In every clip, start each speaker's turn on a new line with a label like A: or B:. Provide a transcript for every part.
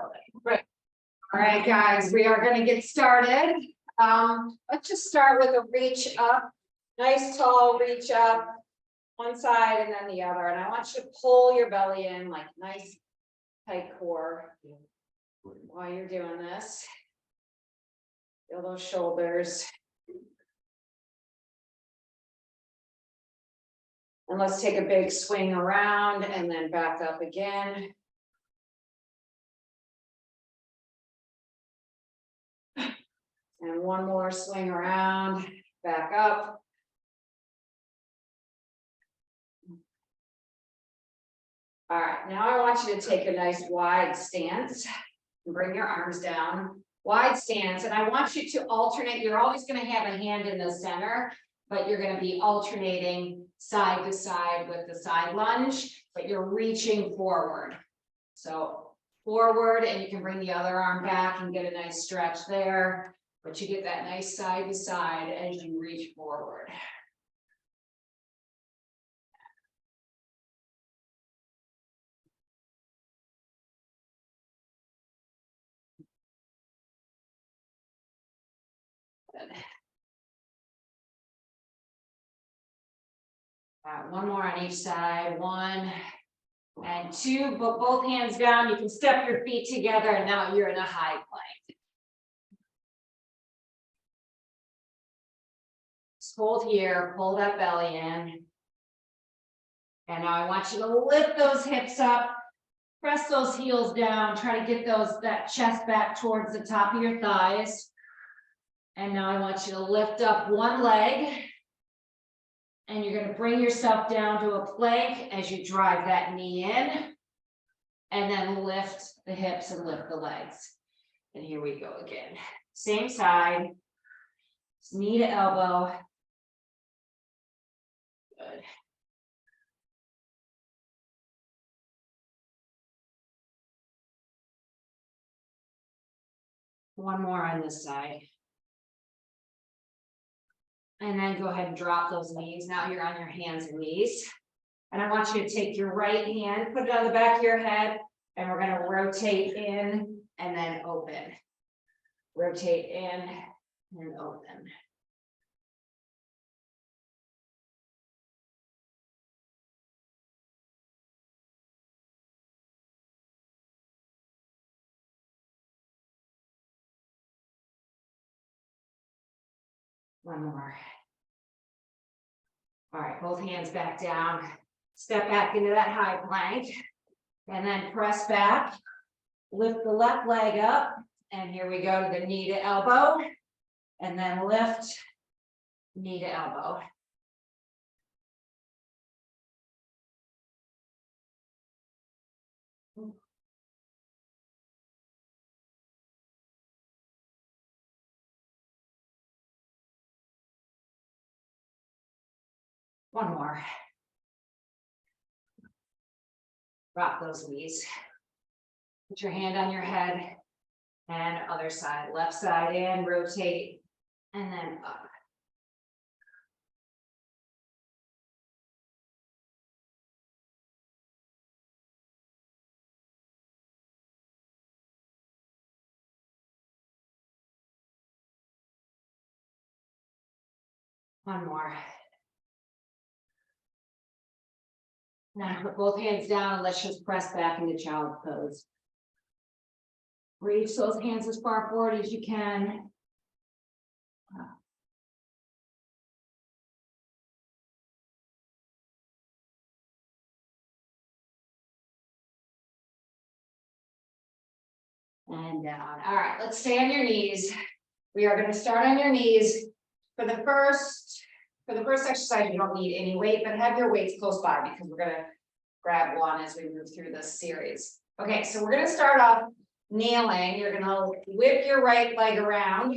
A: belly. Right. All right, guys, we are going to get started. Let's just start with a reach up. Nice tall reach up, one side and then the other. And I want you to pull your belly in like nice tight core while you're doing this. Feel those shoulders. And let's take a big swing around and then back up again. And one more swing around, back up. All right, now I want you to take a nice wide stance and bring your arms down. Wide stance, and I want you to alternate. You're always going to have a hand in the center, but you're going to be alternating side to side with the side lunge, but you're reaching forward. So forward, and you can bring the other arm back and get a nice stretch there, but you get that nice side to side as you reach forward. Good. One more on each side, 1 and 2, put both hands down. You can step your feet together and now you're in a high plank. Just hold here, pull that belly in. And now I want you to lift those hips up, press those heels down, try to get that chest back towards the top of your thighs. And now I want you to lift up one leg. And you're going to bring yourself down to a plank as you drive that knee in. And then lift the hips and lift the legs. And here we go again. Same side. Just knee to elbow. Good. One more on this side. And then go ahead and drop those knees. Now you're on your hands and knees. And I want you to take your right hand, put it on the back of your head, and we're going to rotate in and then open. Rotate in and open. One more. All right, both hands back down. Step back into that high plank. And then press back. Lift the left leg up. And here we go to the knee to elbow. And then lift, knee to elbow. One more. Drop those knees. Put your hand on your head. And other side, left side in, rotate, and then up. One more. Now put both hands down and let's just press back into child's pose. Reach those hands as far forward as you can. And down. All right, let's stay on your knees. We are going to start on your knees. For the first exercise, you don't need any weight, but have your weights close by because we're going to grab one as we move through this series. Okay, so we're going to start off kneeling. You're going to whip your right leg around,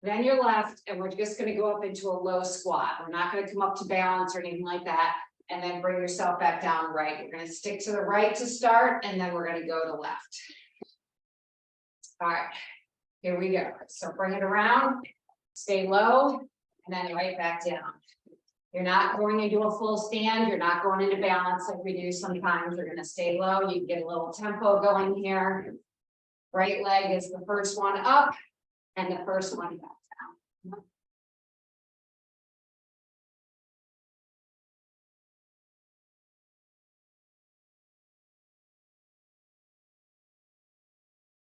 A: then your left, and we're just going to go up into a low squat. We're not going to come up to balance or anything like that, and then bring yourself back down right. You're going to stick to the right to start, and then we're going to go to left. All right, here we go. So bring it around, stay low, and then right back down. You're not going to do a full stand. You're not going into balance like we do sometimes. You're going to stay low. You can get a little tempo going here. Right leg is the first one up and the first one back down.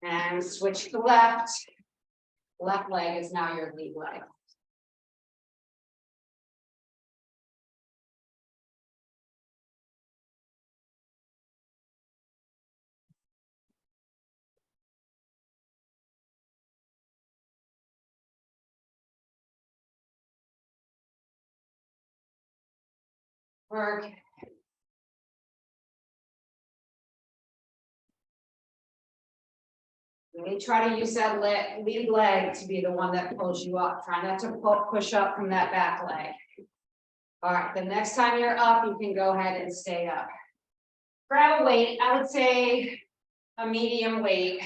A: And switch to left. Left leg is now your lead leg. Work. Really try to use that lead leg to be the one that pulls you up. Try not to push up from that back leg. All right, the next time you're up, you can go ahead and stay up. Grab a weight, I would say a medium weight.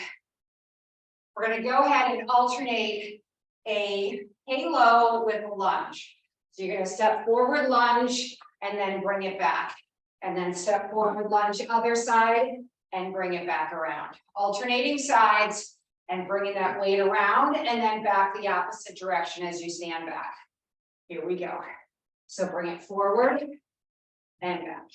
A: We're gonna go ahead and alternate a halo with a lunge. So you're gonna step forward, lunge, and then bring it back. And then step forward, lunge other side, and bring it back around. Alternating sides and bringing that weight around and then back the opposite direction as you stand back. Here we go. So bring it forward and back.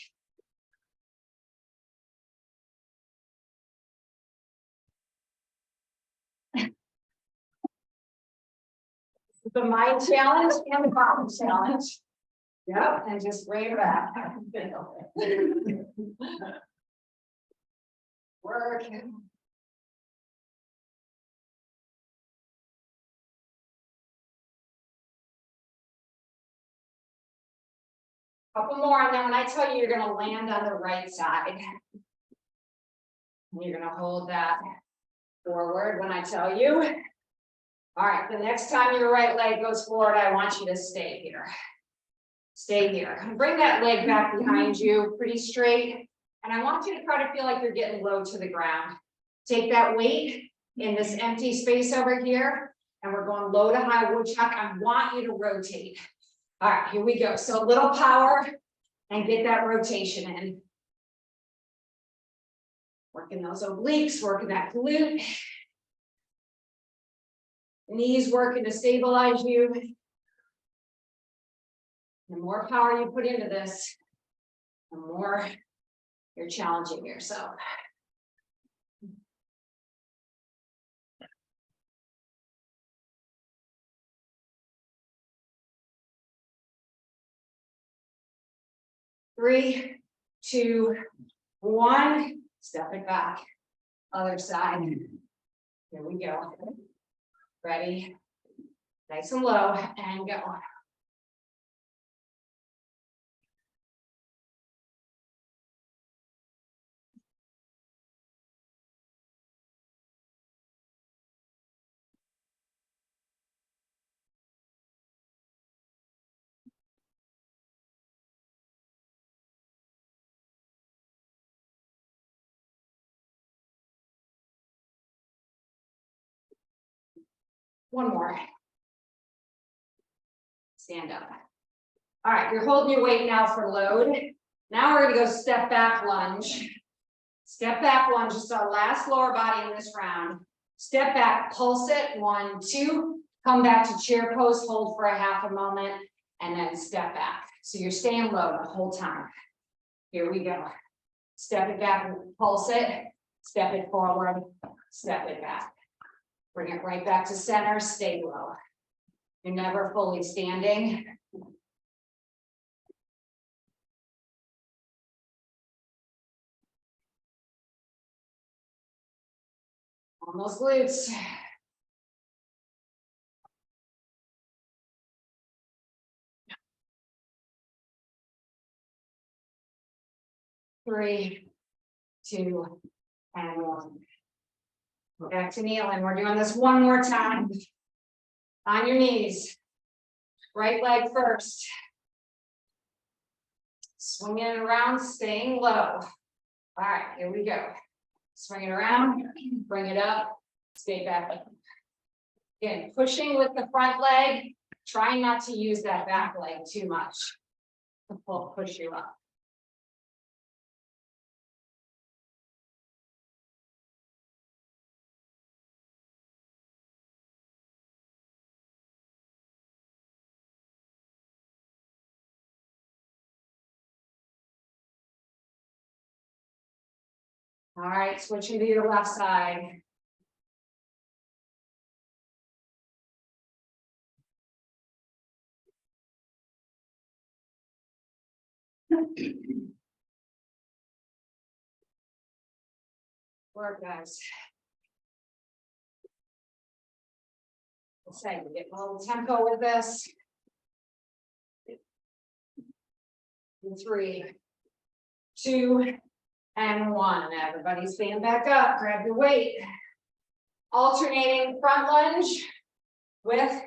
A: The mind challenge and the bottom challenge. Yep, and just bring it back. Work. Couple more, and then when I tell you you're gonna land on the right side. You're gonna hold that forward when I tell you. All right, the next time your right leg goes forward, I want you to stay here. Stay here. Bring that leg back behind you, pretty straight. And I want you to try to feel like you're getting low to the ground. Take that weight in this empty space over here, and we're going low to high woodchuck. I want you to rotate. All right, here we go. So a little power and get that rotation in. Working those obliques, working that glute. Knees working to stabilize you. The more power you put into this, the more you're challenging yourself. Three, two, one. Step it back. Other side. Here we go. Ready? Nice and low, and go. One more. Stand up. All right, you're holding your weight now for load. Now we're gonna go step back lunge. Step back lunge is our last lower body in this round. Step back, pulse it, 1, 2, come back to chair pose, hold for a half a moment, and then step back. So you're staying low the whole time. Here we go. Step it back, pulse it, step it forward, step it back. Bring it right back to center, stay low. You're never fully standing. On those glutes. Three, two, and one. Back to kneeling. We're doing this one more time. On your knees. Right leg first. Swinging it around, staying low. All right, here we go. Swing it around, bring it up, stay back up. Again, pushing with the front leg, trying not to use that back leg too much to push you up. All right, switching to your left side. Work, guys. Let's say we get a little tempo with this. 3, 2, and 1. Everybody stand back up, grab your weight. Alternating front lunge with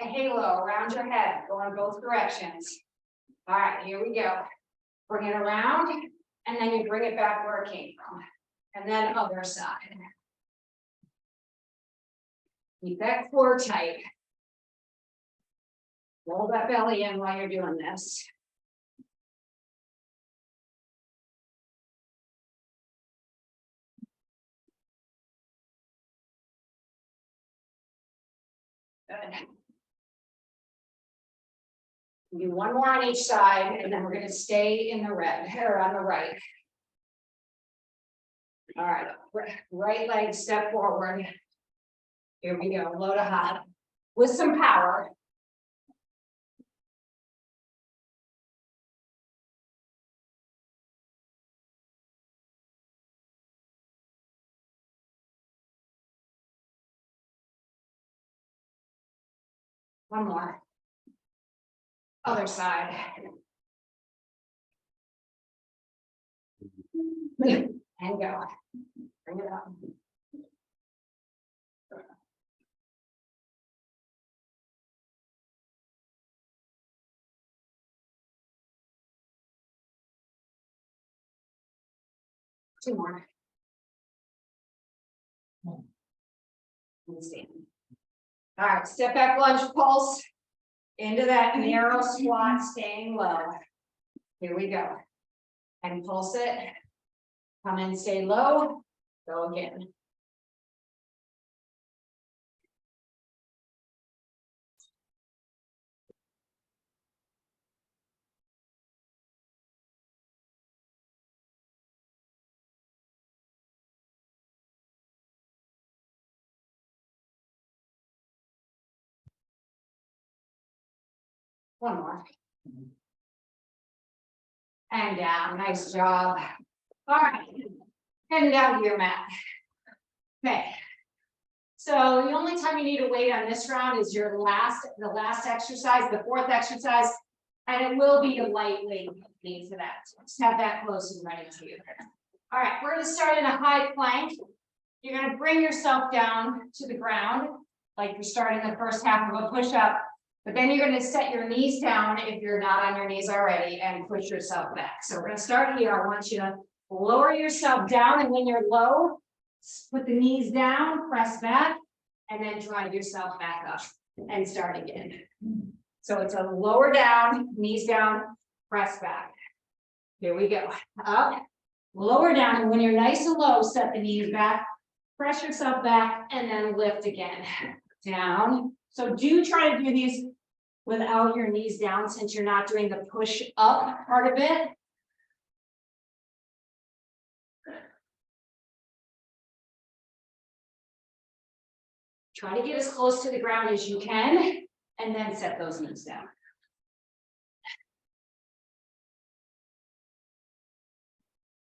A: a halo around your head, going both directions. All right, here we go. Bring it around, and then you bring it back where it came from. And then other side. Keep that core tight. Roll that belly in while you're doing this. Good. Do one more on each side, and then we're going to stay in the red, or on the right. All right, right leg step forward. Here we go, low to high, with some power. One more. Other side. And go. Bring it up. Two more. And stand. All right, step back lunge pulse into that narrow squat, staying low. Here we go. And pulse it. Come in, stay low. Go again. One more. And down, nice job. All right, heading down to your mat. Okay. So the only time you need to wait on this round is the last exercise, the fourth exercise, and it will be a lightweight need for that. So just have that close and ready to you. All right, we're going to start in a high plank. You're going to bring yourself down to the ground, like you're starting the first half of a push-up. But then you're going to set your knees down if you're not on your knees already and push yourself back. So we're going to start here. I want you to lower yourself down, and when you're low, put the knees down, press back, and then drive yourself back up and start again. So it's a lower down, knees down, press back. Here we go. Up, lower down, and when you're nice and low, set the knees back, press yourself back, and then lift again. Down. So do try to do these without your knees down, since you're not doing the push up part of it. Try to get as close to the ground as you can, and then set those knees down.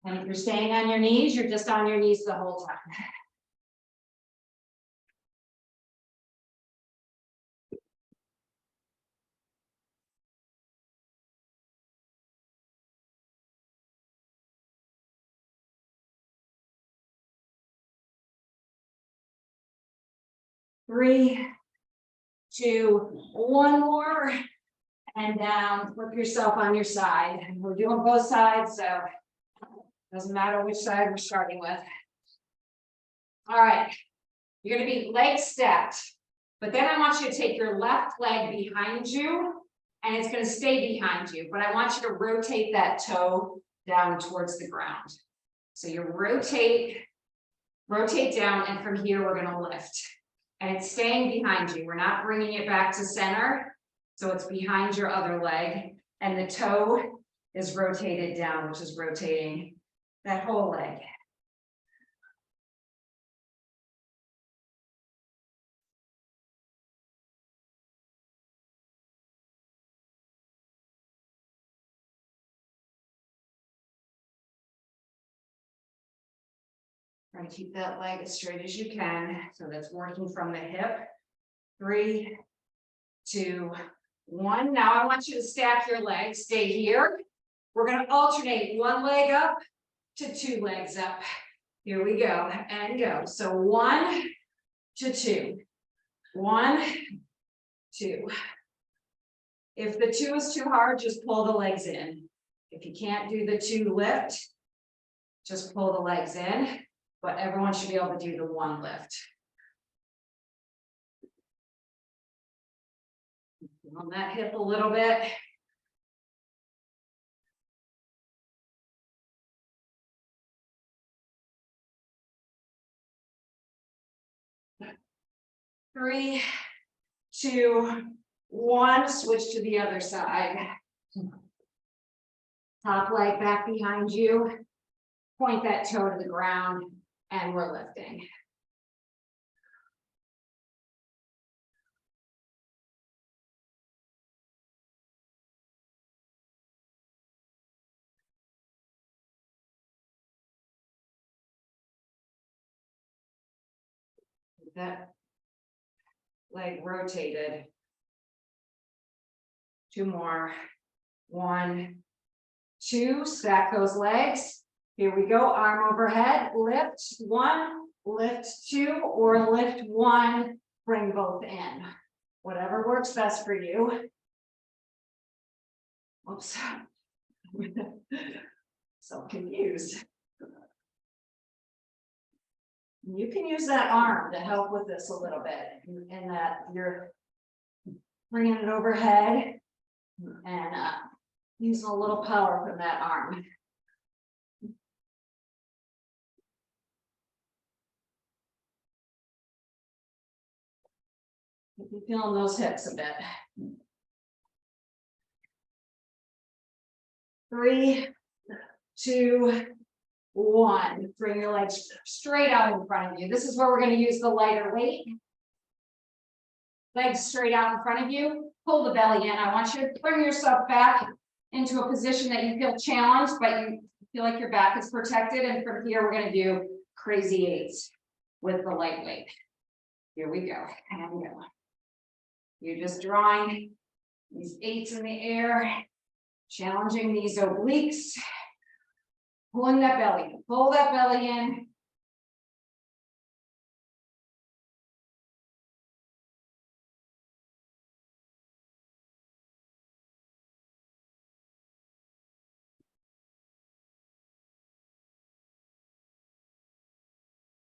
A: And if you're staying on your knees, you're just on your knees the whole time. Three, two, one more, and down. Flip yourself on your side. We're doing both sides, so doesn't matter which side we're starting with. All right, you're going to be leg stacked, but then I want you to take your left leg behind you, and it's going to stay behind you, but I want you to rotate that toe down towards the ground. So you rotate down, and from here we're going to lift. And it's staying behind you. We're not bringing it back to center. So it's behind your other leg. And the toe is rotated down, which is rotating that whole leg. Try to keep that leg as straight as you can. So that's working from the hip. 3, 2, 1. Now I want you to stack your legs. Stay here. We're going to alternate one leg up to 2 legs up. Here we go and go. So 1 to 2. 1, 2. If the 2 is too hard, just pull the legs in. If you can't do the 2 lift, just pull the legs in, but everyone should be able to do the 1 lift. On that hip a little bit. Three, 2, 1, switch to the other side. Top leg back behind you. Point that toe to the ground, and we're lifting. That leg rotated. 2 more. 1, 2, stack those legs. Here we go, arm overhead, lift 1, lift 2, or lift 1, bring both in. Whatever works best for you. Oops. So confused. You can use that arm to help with this a little bit, in that you're bringing it overhead and using a little power from that arm. You're feeling those hips a bit. 3, 2, 1. Bring your legs straight out in front of you. This is where we're going to use the lighter weight. Legs straight out in front of you. Pull the belly in. I want you to bring yourself back into a position that you feel challenged, but you feel like your back is protected. And from here, we're going to do crazy 8s with the light weight. Here we go. And go. You're just drawing these 8s in the air, challenging these obliques, pulling that belly in. Pull that belly in.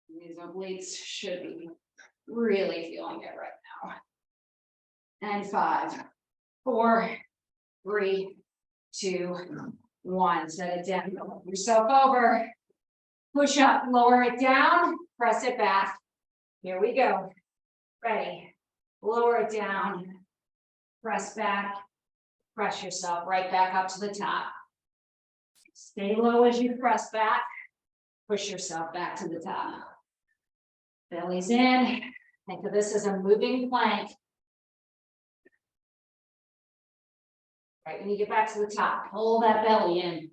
A: These obliques should be really feeling it right now. And 5, 4, 3, 2, 1. Set it down. Flip yourself over. Push up, lower it down, press it back. Here we go. Ready. Lower it down. Press back. Press yourself right back up to the top. Stay low as you press back. Push yourself back to the top. Belly's in. Think of this as a moving plank. Right, when you get back to the top, pull that belly in.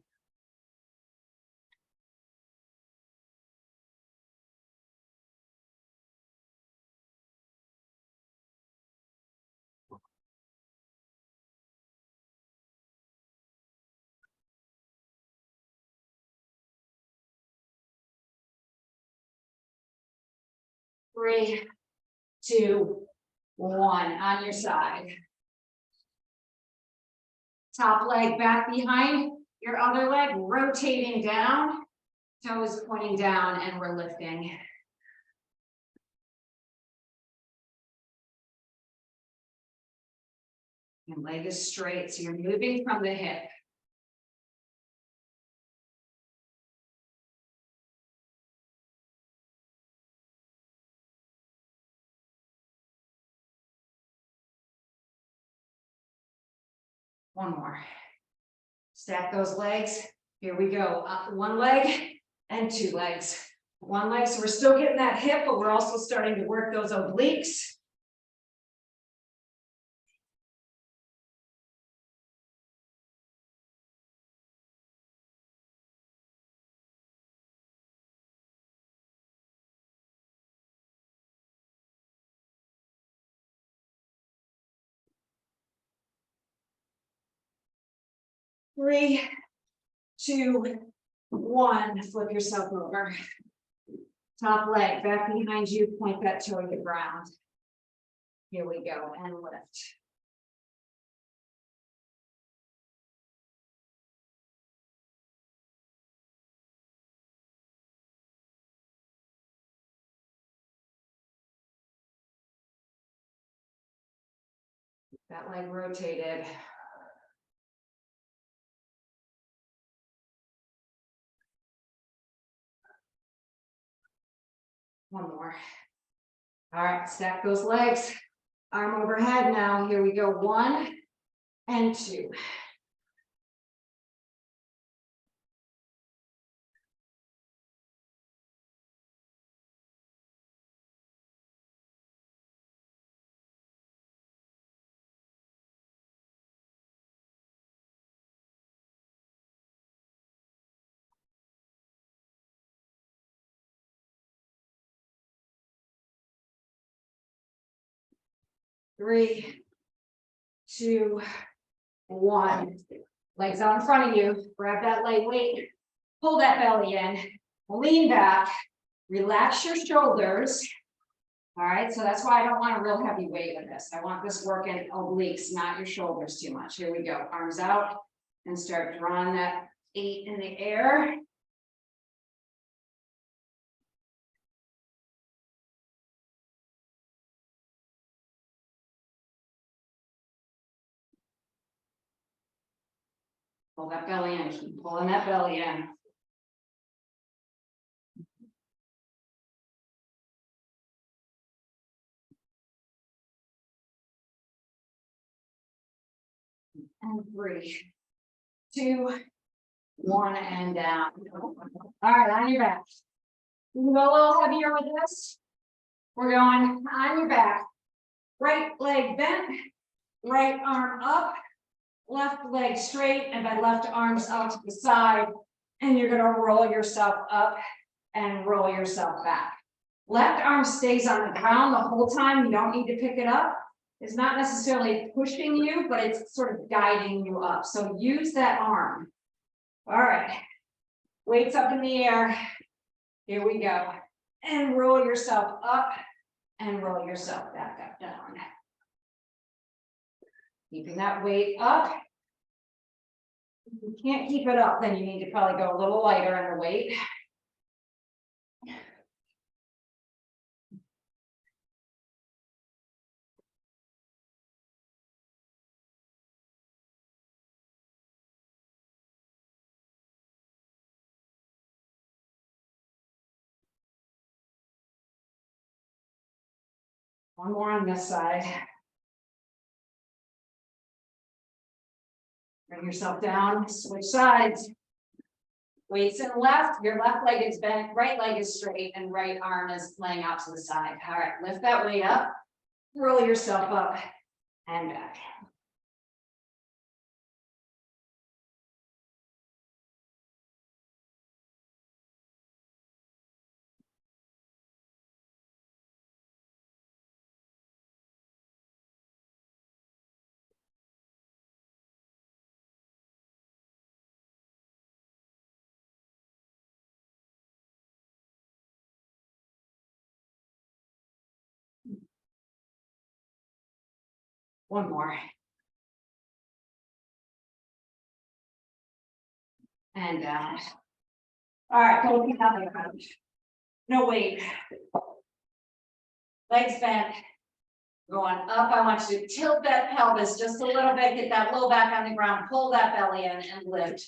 A: Three, 2, 1, on your side. Top leg back behind your other leg, rotating down, toes pointing down, and we're lifting. And leg is straight, so you're moving from the hip. One more. Stack those legs. Here we go. Up 1 leg and 2 legs. 1 leg. So we're still getting that hip, but we're also starting to work those obliques. 3, 2, 1, flip yourself over. Top leg back behind you, point that toe to the ground. Here we go, and lift. That leg rotated. One more. All right, stack those legs. Arm overhead now. Here we go. 1 and 2. Three, 2, 1. Legs out in front of you. Grab that light weight. Pull that belly in. Lean back. Relax your shoulders. All right, so that's why I don't want a real heavy weight with this. I want this working obliques, not your shoulders too much. Here we go. Arms out and start drawing that 8 in the air. Pull that belly in. Keep pulling that belly in. And 3, 2, 1, and down. All right, on your back. You can go a little heavier with this. We're going on your back. Right leg bent, right arm up, left leg straight, and by left arms out to the side. And you're gonna roll yourself up and roll yourself back. Left arm stays on the ground the whole time. You don't need to pick it up. It's not necessarily pushing you, but it's sort of guiding you up. So use that arm. All right, weights up in the air. Here we go. And roll yourself up and roll yourself back up, down. Keeping that weight up. If you can't keep it up, then you need to probably go a little lighter on the weight. One more on this side. Bring yourself down, switch sides. Weights in left, your left leg is bent, right leg is straight, and right arm is laying out to the side. All right, lift that weight up, roll yourself up and back. One more. And down. All right, go down the ground. No weight. Legs bent. Going up, I want you to tilt that pelvis just a little bit, get that low back on the ground, pull that belly in and lift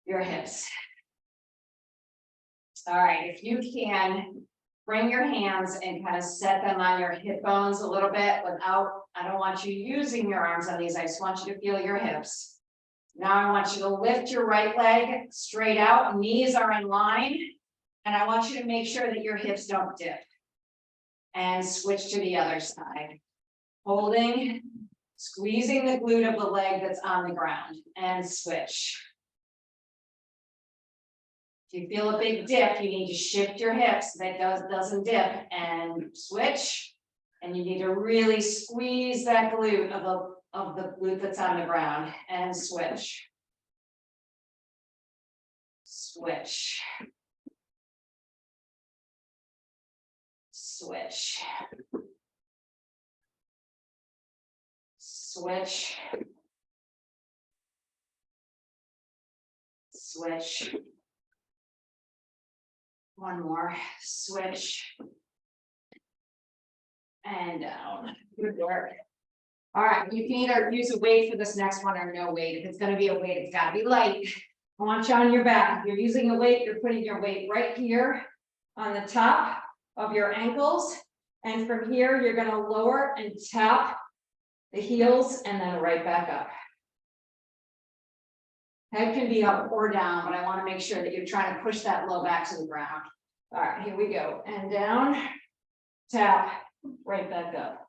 A: your hips. All right, if you can, bring your hands and kind of set them on your hip bones a little bit without, I don't want you using your arms on these, I just want you to feel your hips. Now I want you to lift your right leg straight out, knees are in line, and I want you to make sure that your hips don't dip. And switch to the other side. Holding, squeezing the glute of the leg that's on the ground, and switch. If you feel a big dip, you need to shift your hips so that doesn't dip, and switch. And you need to really squeeze that glute of the glute that's on the ground, and switch. switch. Switch. Switch. Switch. One more, switch. And down, good work. All right, you can either use a weight for this next one or no weight. If it's gonna be a weight, it's gotta be light. I want you on your back. If you're using a weight, you're putting your weight right here on the top of your ankles. And from here, you're gonna lower and tap the heels and then right back up. Head can be up or down, but I want to make sure that you're trying to push that low back to the ground. All right, here we go. And down, tap, right back up.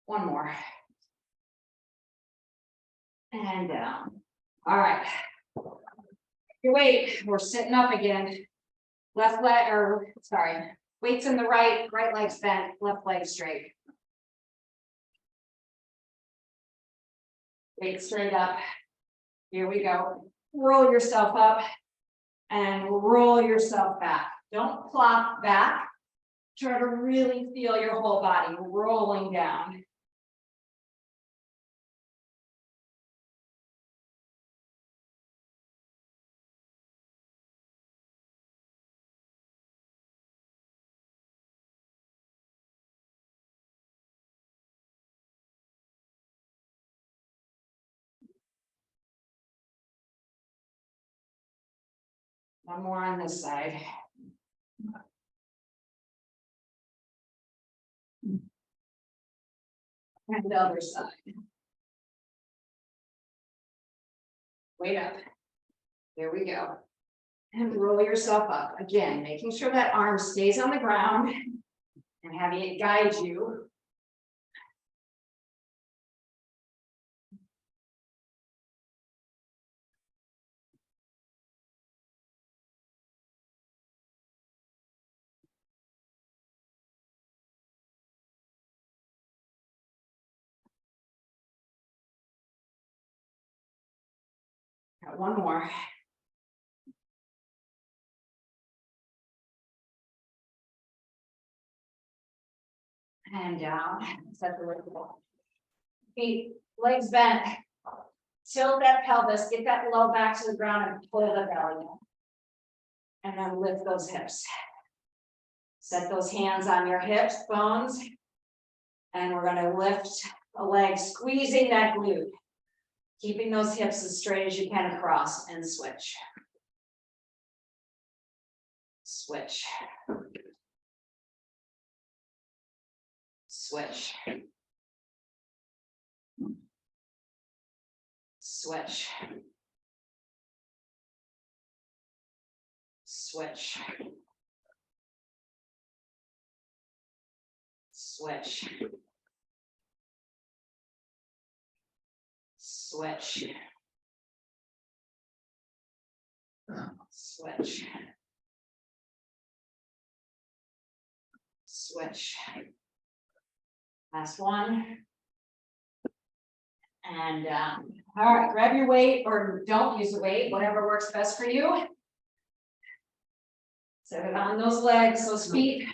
A: One more. And down. All right. Your weight, we're sitting up again. Left leg, or sorry, weights in the right, right leg's bent, left leg straight. Weight straight up. Here we go. Roll yourself up and roll yourself back. Don't plop back. Try to really feel your whole body rolling down. One more on this side. And the other side. Weight up. There we go. And roll yourself up. Again, making sure that arm stays on the ground and having it guide you. Got one more. And down. Set the leg. Feet, legs bent. Tilt that pelvis, get that low back to the ground and pull the belly. And then lift those hips. Set those hands on your hips, bones. And we're going to lift a leg, squeezing that glute. Keeping those hips as straight as you can across and switch. Switch. Switch. Switch. Switch. Switch. Switch. Switch. Switch. Last one. And all right, grab your weight or don't use a weight, whatever works best for you. Set it on those legs, those feet.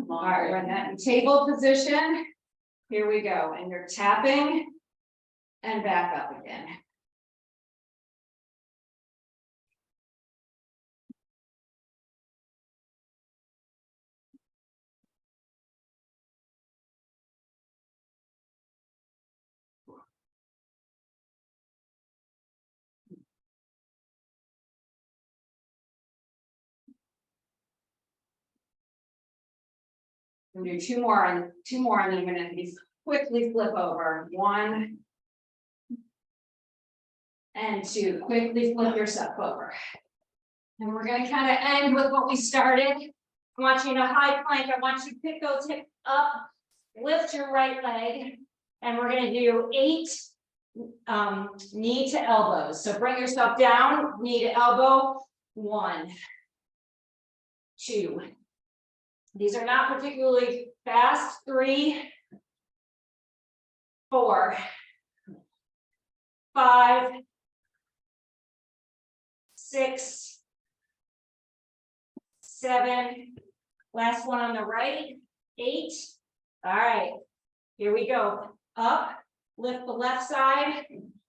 A: All right, we're in that table position. Here we go. And you're tapping and back up again. We'll do two more, and I'm going to quickly flip over. 1 and 2. Quickly flip yourself over. And we're gonna kind of end with what we started. I want you to high plank. I want you to pick those hips up, lift your right leg, and we're gonna do 8 knee to elbows. So bring yourself down, knee to elbow. 1, 2. These are not particularly fast. 3, 4, 5, 6, 7. Last one on the right. 8. All right, here we go. Up, lift the left side,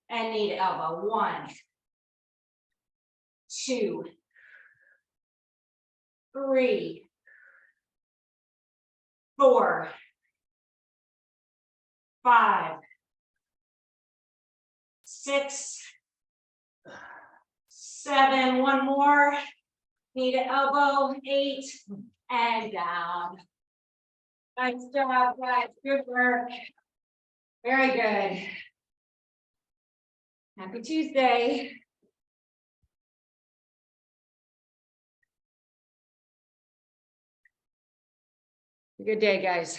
A: and knee to elbow. 1, 2, 3, 4, 5, 6, 7. One more. Knee to elbow. 8, and down. Nice job, guys. Good work. Very good. Happy Tuesday. Good day, guys.